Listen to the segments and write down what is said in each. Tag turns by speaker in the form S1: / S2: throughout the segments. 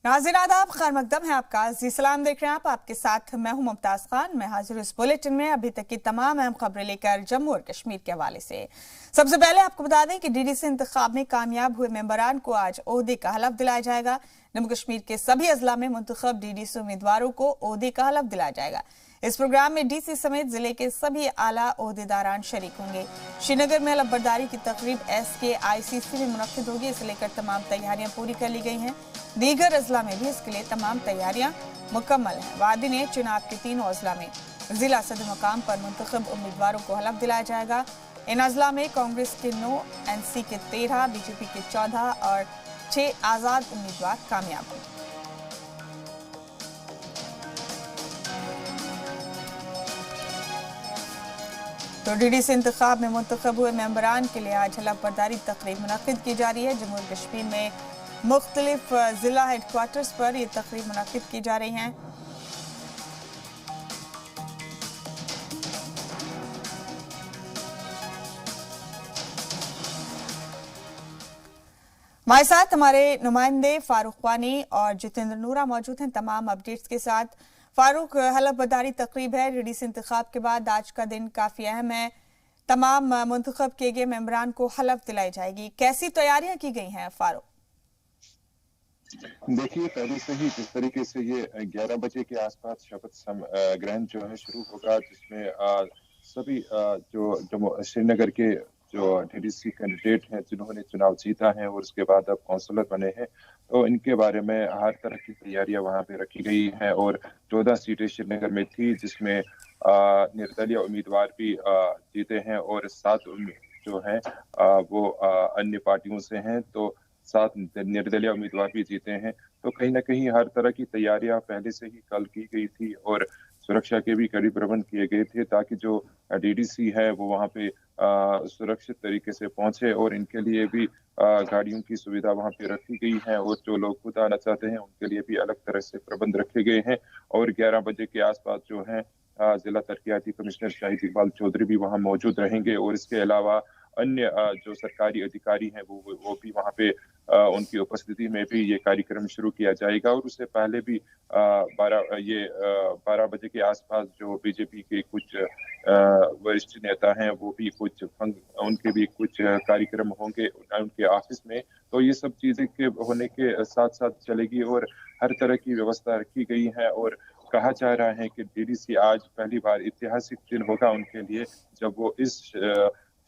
S1: नाज़रीन आदाब, खैर मकदम है आपका। ज़ी सलाम देख रहे हैं आप, आपके साथ मैं हूं मुमताज खान। मैं हाजिर इस बुलेटिन में अभी तक की तमाम अहम खबरें लेकर जम्मू और कश्मीर के हवाले से। सबसे पहले आपको बता दें कि डीडीसी इंतखाब में कामयाब हुए मेंबरान को आज ओहदे का हलफ दिलाया जाएगा। जम्मू कश्मीर के सभी अजला में मुंतखब डीडीसी उम्मीदवारों को ओहदे का हलफ दिलाया जाएगा। इस प्रोग्राम में डीसी समेत जिले के सभी आला ओहदेदारान शरीक होंगे। श्रीनगर में हलफबरदारी की तकरीब SKICC में मुनक्किद होगी। इसे लेकर तमाम तैयारियां पूरी कर ली गई हैं। दीगर अजला में भी इसके लिए तमाम तैयारियां मुकम्मल हैं। वादी ने चुनाव के 3 अजला में जिला सदर मकाम पर मुंतखब उम्मीदवारों को हलफ दिलाया जाएगा। इन अजला में कांग्रेस के 9, NC के 13, BJP के 14 और 6 आज़ाद उम्मीदवार कामयाब हुए। तो डीडीसी इंतखाब में मुंतखब हुए मेंबरान के लिए आज हलफबरदारी तकरीब मुनक्किद की जा रही है। जम्मू और कश्मीर में मुख्तलिफ जिला हेडक्वार्टर्स पर ये तकरीब मुनक्किद की जा रही हैं। हमारे साथ हमारे नुमाइंदे फारूक वानी और जितेंद्र नूरा मौजूद हैं तमाम अपडेट्स के साथ। फारूक, हलफबरदारी तकरीब है डीडीसी इंतखाब के बाद, आज का दिन काफी अहम है। तमाम मुंतखब किए गए मेंबरान को हलफ दिलाई जाएगी, कैसी तैयारियां की गई हैं फारूक?
S2: देखिए, पहले से ही जिस तरीके से ये 11 बजे के आसपास शपथ ग्रहण जो है शुरू होगा, जिसमें सभी जो श्रीनगर के जो डीडीसी कैंडिडेट हैं जिन्होंने चुनाव जीता है और उसके बाद अब काउंसलर बने हैं, तो इनके बारे में हर तरह की तैयारियां वहां पे रखी गई हैं। और 14 सीटें श्रीनगर में थी, जिसमें निर्दलीय उम्मीदवार भी जीते हैं और 7 जो हैं वो अन्य पार्टियों से हैं, तो 7 निर्दलीय उम्मीदवार भी जीते हैं। तो कहीं ना कहीं हर तरह की तैयारियां पहले से ही कल की गई थी और सुरक्षा के भी कड़ी प्रबंध किए गए थे, ताकि जो डीडीसी है वो वहां पे सुरक्षित तरीके से पहुंचे। और इनके लिए भी गाड़ियों की सुविधा वहां पे रखी गई है और जो लोग खुद आना चाहते हैं उनके लिए भी अलग तरह से प्रबंध रखे गए हैं। और 11 बजे के आसपास जो है जिला तरक्याती कमिश्नर शाहिद इकबाल चौधरी भी वहां मौजूद रहेंगे। और इसके अलावा अन्य जो सरकारी अधिकारी हैं वो भी वहां पे उनकी उपस्थिति में भी ये कार्यक्रम शुरू किया जाएगा। और उससे पहले भी 12 बजे के आसपास जो बीजेपी के कुछ वरिष्ठ नेता हैं वो भी उनके भी कुछ कार्यक्रम होंगे उनके ऑफिस में। तो ये सब चीजें के होने के साथ साथ चलेगी और हर तरह की व्यवस्था रखी गई है। और कहा जा रहा है कि डीडीसी आज पहली बार ऐतिहासिक दिन होगा उनके लिए, जब वो इस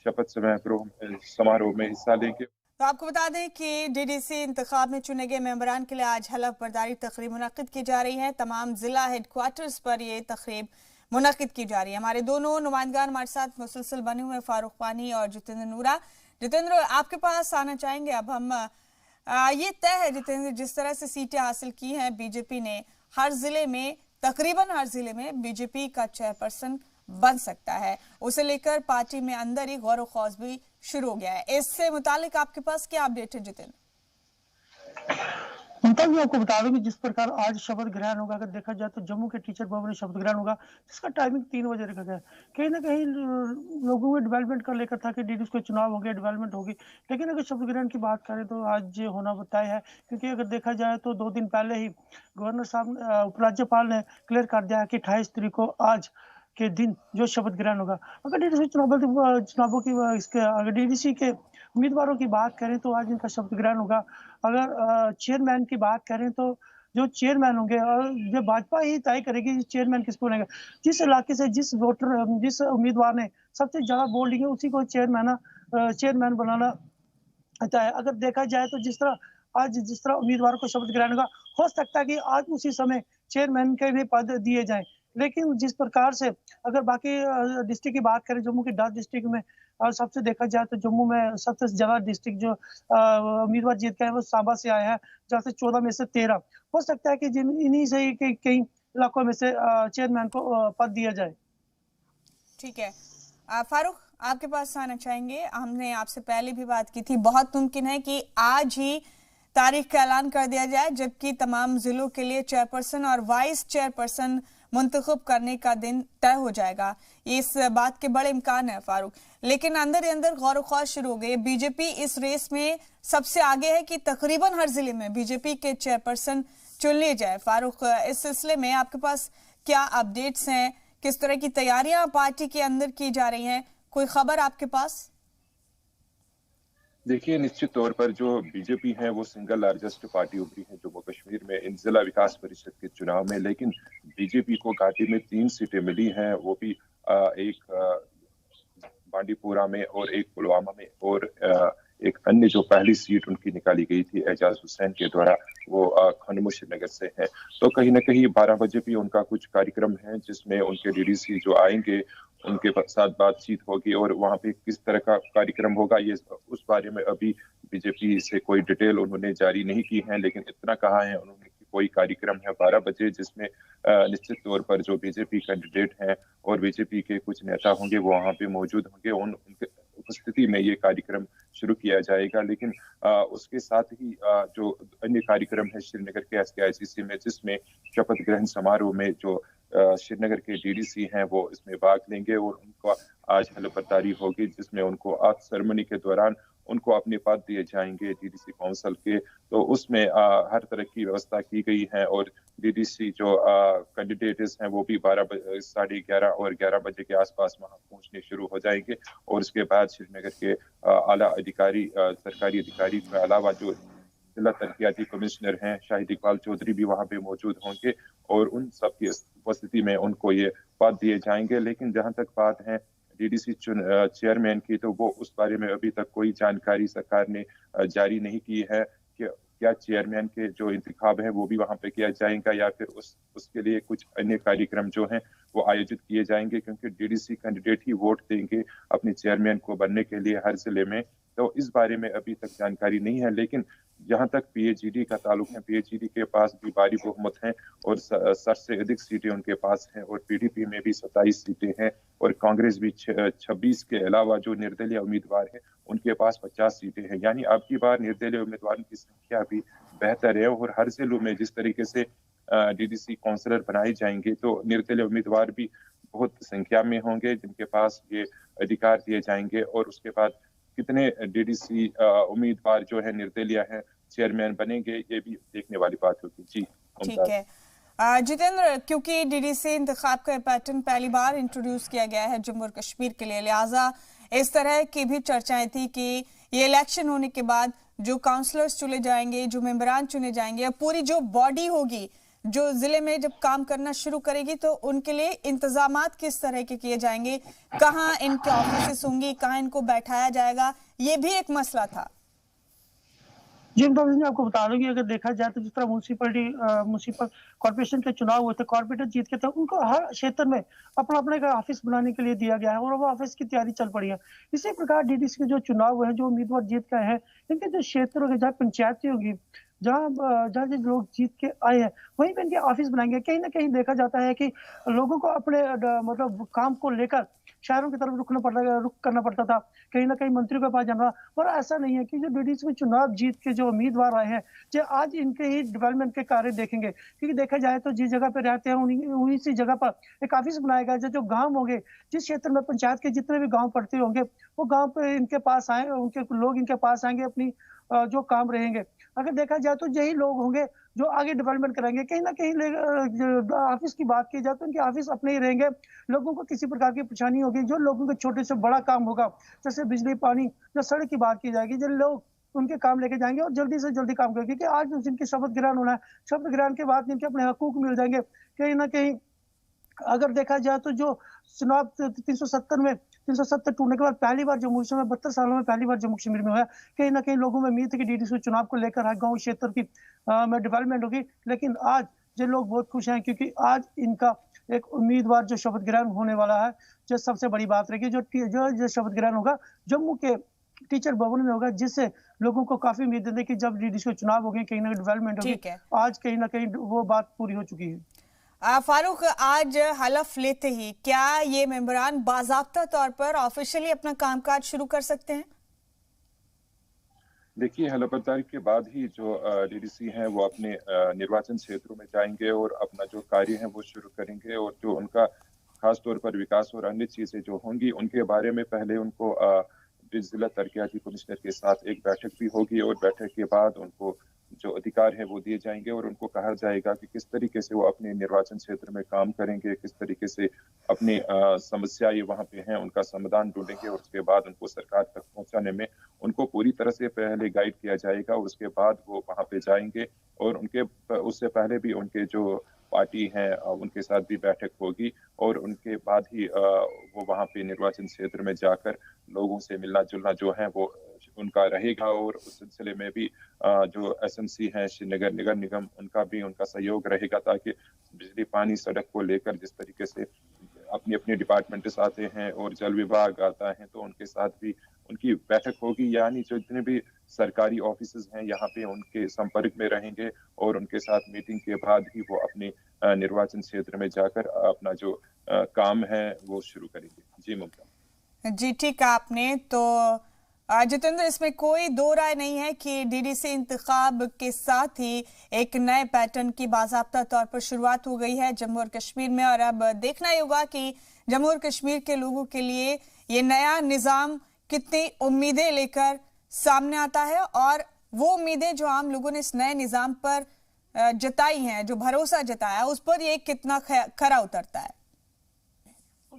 S2: शपथ समारोह में हिस्सा लेंगे।
S1: तो आपको बता दें कि डीडीसी इंतखाब में चुने गए मेंबरान के लिए आज हलफबरदारी तकरीब मुनक्किद की जा रही है। तमाम जिला हेडक्वार्टर्स पर ये तकरीब मुनक्किद की जा रही है। हमारे दोनों नुमाइंदगान हमारे साथ मुसलसल बने हुए फारूक वानी और जितेंद्र नूरा। जितेंद्र, आपके पास आना चाहेंगे। अब हम ये तय है जितेंद्र, जिस तरह से सीटें हासिल की हैं बीजेपी ने, हर जिले में तकरीबन हर जिले में बीजेपी का चेयरपर्सन बन सकता है, उसे लेकर पार्टी में अंदर ही गौर खौज भी शुरू हो गया है। इससे मुतालिक आपके पास क्या अपडेट है जितेंद्र?
S3: मैं आपको बता दूं कि जिस प्रकार आज शपथ ग्रहण होगा, अगर देखा जाए तो जम्मू के टीचर भवन में शपथ ग्रहण होगा, जिसका टाइमिंग 3 बजे रखा गया है। कहीं ना कहीं लोगों में डेवलपमेंट का लेकर था कि डीडीसी को चुनाव हो गया, डेवलपमेंट होगी। लेकिन अगर शपथ ग्रहण की बात करें तो आज होना बताया है, क्योंकि अगर देखा जाए तो 2 दिन पहले ही गवर्नर साहब उपराज्यपाल ने क्लियर कर दिया है कि 28 तारीख को आज के दिन जो शपथ ग्रहण होगा। अगर डीडीसी चुनावों की अगर डीडीसी के उम्मीदवारों की बात करें तो आज इनका शपथ ग्रहण होगा। अगर चेयरमैन की बात करें तो जो चेयरमैन होंगे, और जो भाजपा ही तय करेगी चेयरमैन किसको बनेगा। जिस इलाके से जिस उम्मीदवार ने सबसे ज्यादा वोट लिए उसी को चेयरमैन बनाना आता है। अगर देखा जाए तो जिस तरह उम्मीदवार को शपथ ग्रहण होगा, हो सकता है कि आज उसी समय चेयरमैन के भी पद दिए जाएं। लेकिन जिस प्रकार से अगर बाकी डिस्ट्रिक्ट की बात करें, जम्मू की 10 डिस्ट्रिक्ट में सबसे देखा जाए तो जम्मू में सबसे ज्यादा डिस्ट्रिक्ट जो उम्मीदवार जीत गए हैं वो सांबा से आए हैं, जहाँ से 14 में से 13। हो सकता है कि इन्हीं से कई इलाकों में से चेयरमैन को पद दिया जाए।
S1: ठीक है फारूक, आपके पास आना चाहेंगे। हमने आपसे पहले भी बात की थी, बहुत मुमकिन है कि आज ही तारीख का ऐलान कर दिया जाए, जबकि तमाम जिलों के लिए चेयरपर्सन और वाइस चेयरपर्सन मुंतखब करने का दिन तय हो जाएगा। इस बात के बड़े इम्कान है फारूक, लेकिन अंदर ही अंदर गौर ख्वार शुरू हो गई। बीजेपी इस रेस में सबसे आगे है कि तकरीबन हर जिले में बीजेपी के चेयरपर्सन चुन लिए जाए। फारूक, इस सिलसिले में आपके पास क्या अपडेट्स हैं? किस तरह की तैयारियां पार्टी के अंदर की जा रही हैं? कोई खबर आपके पास?
S2: देखिए, निश्चित तौर पर जो बीजेपी है वो सिंगल लार्जेस्ट पार्टी उभरी है जम्मू कश्मीर में इन जिला विकास परिषद के चुनाव में। लेकिन बीजेपी को घाटी में 3 सीटें मिली हैं, वो भी एक बांडीपुरा में और एक पुलवामा में, और एक अन्य जो पहली सीट उनकी निकाली गई थी एजाज हुसैन के द्वारा, वो खनमु श्रीनगर से है। तो कहीं ना कहीं 12 बजे भी उनका कुछ कार्यक्रम है जिसमें उनके डीडीसी जो आएंगे उनके साथ बातचीत होगी, और वहां पे किस तरह का कार्यक्रम होगा ये उस बारे में अभी बीजेपी से कोई डिटेल उन्होंने जारी नहीं की है। लेकिन इतना कहा है उन्होंने कि कोई कार्यक्रम है 12 बजे जिसमें निश्चित तौर पर जो बीजेपी कैंडिडेट हैं और बीजेपी के कुछ नेता होंगे वो वहां पे मौजूद होंगे। उनके उपस्थिति में ये कार्यक्रम शुरू किया जाएगा। लेकिन उसके साथ ही जो अन्य कार्यक्रम है श्रीनगर के SKICC में, जिसमें शपथ ग्रहण समारोह में जो श्रीनगर के डीडीसी हैं वो इसमें भाग लेंगे, और उनको आज हलफबर्दारी होगी जिसमें उनको आज सेरेमनी के दौरान उनको अपने पद दिए जाएंगे डीडीसी काउंसिल के। तो उसमें हर तरह की व्यवस्था की गई है, और डीडीसी जो कैंडिडेट्स हैं वो भी 11:30 और 11 बजे के आसपास वहां पहुंचने शुरू हो जाएंगे। और उसके बाद श्रीनगर के आला अधिकारी, सरकारी अधिकारी के अलावा जो जिला तरक्याती कमिश्नर हैं शाहिद इकबाल चौधरी भी वहां पे मौजूद होंगे, और उन सब की उपस्थिति में उनको ये पद दिए जाएंगे। लेकिन जहां तक बात है डीडीसी चेयरमैन की, तो वो उस बारे में अभी तक कोई जानकारी सरकार ने जारी नहीं की है कि क्या चेयरमैन के जो इंतखाब है वो भी वहां पे किया जाएगा या फिर उसके लिए कुछ अन्य कार्यक्रम जो हैं वो आयोजित किए जाएंगे, क्योंकि डीडीसी कैंडिडेट ही वोट देंगे अपने चेयरमैन को बनने के लिए हर जिले में। तो इस बारे में अभी तक जानकारी नहीं है। लेकिन जहां तक PAGD का ताल्लुक है, PAGD के पास भी भारी बहुमत है और 60 से अधिक सीटें उनके पास हैं, और PDP में भी 27 सीटें हैं, और कांग्रेस भी 26 के अलावा जो निर्दलीय उम्मीदवार है उनके पास 50 सीटें हैं। यानी अब की बार निर्दलीय उम्मीदवारों की संख्या भी बेहतर है, और हर जिलों में जिस तरीके से DDC काउंसलर बनाए जाएंगे तो निर्दलीय उम्मीदवार भी बहुत संख्या में होंगे जिनके पास ये अधिकार दिए जाएंगे। और उसके बाद कितने DDC उम्मीदवार जो है निर्दलीय हैं चेयरमैन बनेंगे, ये भी देखने वाली बात होगी। जी
S1: ठीक है जितेंद्र, क्योंकि DDC इंतखाब का पैटर्न पहली बार इंट्रोड्यूस किया गया है जम्मू और कश्मीर के लिए, लिहाजा इस तरह की भी चर्चाएं थी कि ये इलेक्शन होने के बाद जो काउंसलर्स चुने जाएंगे, जो मेंबरान चुने जाएंगे, पूरी जो बॉडी होगी जो जिले में जब काम करना शुरू करेगी तो उनके लिए इंतजामात किस तरह के किए जाएंगे, कहाँ इनके ऑफिसेस होंगी, कहाँ इनको बैठाया जाएगा, ये भी एक मसला था।
S3: जी आपको बता दूं कि अगर देखा जाए तो जिस तरह म्यूनसिपल कॉर्पोरेशन के चुनाव हुए थे, कॉर्पोरेटर जीत के थे, उनको हर क्षेत्र में अपना अपने का ऑफिस बनाने के लिए दिया गया है और वो ऑफिस की तैयारी चल पड़ी है। इसी प्रकार DDC के जो चुनाव हुए हैं, जो उम्मीदवार जीत के हैं, इनके जो क्षेत्र होंगे, जहाँ पंचायतें होगी, जहाँ जो लोग जीत के आए हैं वहीं पे इनके ऑफिस बनाएंगे। कहीं ना कहीं देखा जाता है कि लोगों को अपने मतलब काम को लेकर शहरों की तरफ रुख करना पड़ता था, कहीं ना कहीं मंत्रियों के पास जाना। पर ऐसा नहीं है कि जो DDC में चुनाव जीत के जो उम्मीदवार आए हैं जो आज इनके ही डेवलपमेंट के कार्य देखेंगे, क्योंकि देखा जाए तो जिस जगह पे रहते हैं उन्हीं सी जगह पर एक ऑफिस बनाया गया है। जो गाँव होंगे, जिस क्षेत्र में पंचायत के जितने भी गाँव पड़ते होंगे, वो गाँव पे इनके पास आए, उनके लोग इनके पास आएंगे, अपनी जो काम रहेंगे। अगर देखा जाए तो यही लोग होंगे जो आगे डेवलपमेंट करेंगे। कहीं ना कहीं ऑफिस की बात की जाए तो उनके ऑफिस अपने ही रहेंगे, लोगों को किसी प्रकार की परेशानी होगी, जो लोगों के छोटे से बड़ा काम होगा, जैसे बिजली, पानी, जो सड़क की बात की जाएगी, जो लोग उनके काम लेके जाएंगे और जल्दी से जल्दी काम करेंगे। क्योंकि आज जिनकी शपथ ग्रहण होना है, शपथ ग्रहण के बाद इनके अपने हकूक मिल जाएंगे। कहीं ना कहीं अगर देखा जाए तो जो चुनाव 370 टूटने के बाद पहली बार जम्मू कश्मीर में 72 सालों में पहली बार जम्मू कश्मीर में हुआ। कहीं ना कहीं लोगों में उम्मीद थी कि DDC चुनाव को लेकर हर गांव क्षेत्र की में डेवलपमेंट होगी, लेकिन आज जो लोग बहुत खुश हैं क्योंकि आज इनका एक उम्मीदवार जो शपथ ग्रहण होने वाला है, जो सबसे बड़ी बात रहेगी, जो शपथ ग्रहण होगा जम्मू के टीचर भवन में होगा, जिससे लोगों को काफी उम्मीद है कि जब DDC चुनाव हो गए कहीं ना कहीं डेवलपमेंट होगी। आज कहीं ना कहीं वो बात पूरी हो चुकी है।
S1: फारूक, आज हलफ लेते ही क्या ये मेंबरान बाज़ाब्ता तौर पर ऑफिशियली अपना कामकाज शुरू कर सकते हैं?
S2: देखिए, हलफबर्दारी के बाद ही जो डीडीसी हैं वो अपने निर्वाचन क्षेत्रों में जाएंगे और अपना जो कार्य है वो शुरू करेंगे, और जो उनका खास तौर पर विकास और अन्य चीजें जो होंगी उनके बारे में पहले उनको जिला तरक्याती कमिश्नर के साथ एक बैठक भी होगी, और बैठक के बाद उनको जो अधिकार है वो दिए जाएंगे और उनको कहा जाएगा कि किस तरीके से वो अपने निर्वाचन क्षेत्र में काम करेंगे, किस तरीके से अपनी समस्याएं वहां पे हैं उनका समाधान ढूंढेंगे, और उसके बाद उनको सरकार तक पहुंचाने में उनको पूरी तरह से पहले गाइड किया जाएगा, और उसके बाद वो वहां पे जाएंगे। और उनके उससे पहले भी उनके जो पार्टी हैं उनके साथ भी बैठक होगी, और उनके बाद ही वो वहां पे निर्वाचन क्षेत्र में जाकर लोगों से मिलना जुलना जो है वो उनका रहेगा। और उस सिलसिले में भी जो एसएमसी हैं श्रीनगर नगर निगम उनका भी उनका सहयोग रहेगा, ताकि बिजली पानी सड़क को लेकर जिस तरीके से अपनी अपनी डिपार्टमेंट्स आते हैं और जल विभाग आता है तो उनके साथ भी उनकी बैठक होगी, यानी जो जितने भी सरकारी ऑफिसेज हैं यहाँ पे उनके संपर्क में रहेंगे, और उनके साथ मीटिंग के बाद ही वो अपने निर्वाचन क्षेत्र में जाकर अपना जो काम है वो शुरू करेंगे। जी मुमताज।
S1: जी ठीक है आपने तो जितेंद्र, इसमें कोई दो राय नहीं है कि डीडीसी इंतखाब के साथ ही एक नए पैटर्न की बाज़ाब्ता तौर पर शुरुआत हो गई है जम्मू और कश्मीर में, और अब देखना ही होगा कि जम्मू और कश्मीर के लोगों के लिए ये नया निज़ाम कितनी उम्मीदें लेकर सामने आता है, और वो उम्मीदें जो आम लोगों ने इस नए निज़ाम पर जताई हैं, जो भरोसा जताया, उस पर ये कितना खरा उतरता है।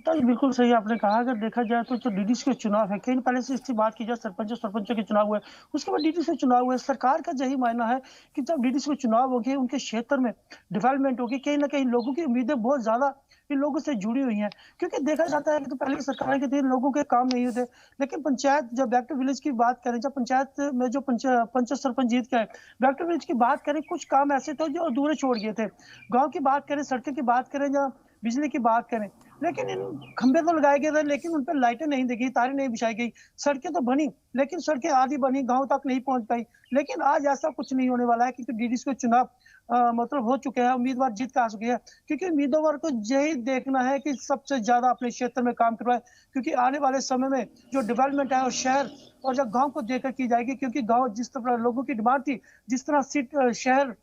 S3: तो बिल्कुल सही आपने कहा। अगर देखा जाए तो जो डीडीसी के चुनाव है, कहीं पहले से इसकी बात की जाए सरपंचों के चुनाव हुए, उसके बाद डीडीसी के चुनाव हुए। सरकार का यही मानना है कि जब डीडीसी के चुनाव होंगे उनके क्षेत्र में डेवलपमेंट होगी, कहीं ना कहीं लोगों की उम्मीदें बहुत ज्यादा इन लोगों से जुड़ी हुई हैं। क्योंकि देखा जाता है कि तो पहले सरकार के थे लोगों के काम नहीं होते, लेकिन पंचायत जब बैक टू विलेज की बात करें, जब पंचायत में जो पंच सरपंच जीत के बैक टू विलेज की बात करें, कुछ काम ऐसे थे जो अधूरे छोड़ गए थे। गाँव की बात करें, सड़कों की बात करें या बिजली की बात करें, लेकिन इन खंबे तो लगाए गए थे लेकिन उन पर लाइटें नहीं दी गई, तारें नहीं बिछाई गई। सड़कें तो बनी लेकिन सड़कें आधी बनी, गांव तक नहीं पहुंच पाई। लेकिन आज ऐसा कुछ नहीं होने वाला है, क्योंकि डीडीसी के चुनाव मतलब हो चुके हैं, उम्मीदवार जीत का आ चुके हैं। क्योंकि उम्मीदवार को यही देखना है कि सबसे ज्यादा अपने क्षेत्र में काम करवाए, क्योंकि आने वाले समय में जो डेवलपमेंट है और शहर और जब गाँव को देखकर की जाएगी। क्योंकि गाँव जिस तरह लोगों की डिमांड थी, जिस तरह शहर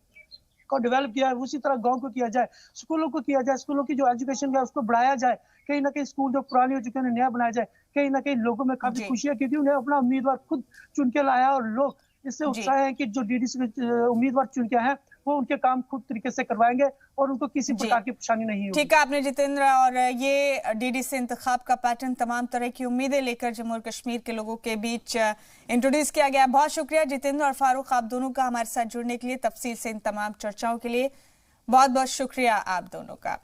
S3: को डेवलप किया है, उसी तरह गांव को किया जाए, स्कूलों को किया जाए, स्कूलों की जो एजुकेशन है उसको बढ़ाया जाए। कहीं ना कहीं स्कूल जो पुराने हो चुके हैं नया बनाया जाए। कहीं ना कहीं लोगों में काफी खुशी है, क्योंकि उन्हें अपना उम्मीदवार खुद चुन के लाया, और लोग इससे उत्साह है कि जो डीडीसी उम्मीदवार चुन के हैं वो उनके काम खुद तरीके से करवाएंगे और उनको किसी प्रकार की परेशानी नहीं होगी।
S1: ठीक है आपने जितेंद्र, और ये डीडीसी इंतखाब का पैटर्न तमाम तरह की उम्मीदें लेकर जम्मू और कश्मीर के लोगों के बीच इंट्रोड्यूस किया गया। बहुत शुक्रिया जितेंद्र और फारूक, आप दोनों का हमारे साथ जुड़ने के लिए, तफसील से इन तमाम चर्चाओं के लिए बहुत बहुत शुक्रिया आप दोनों का।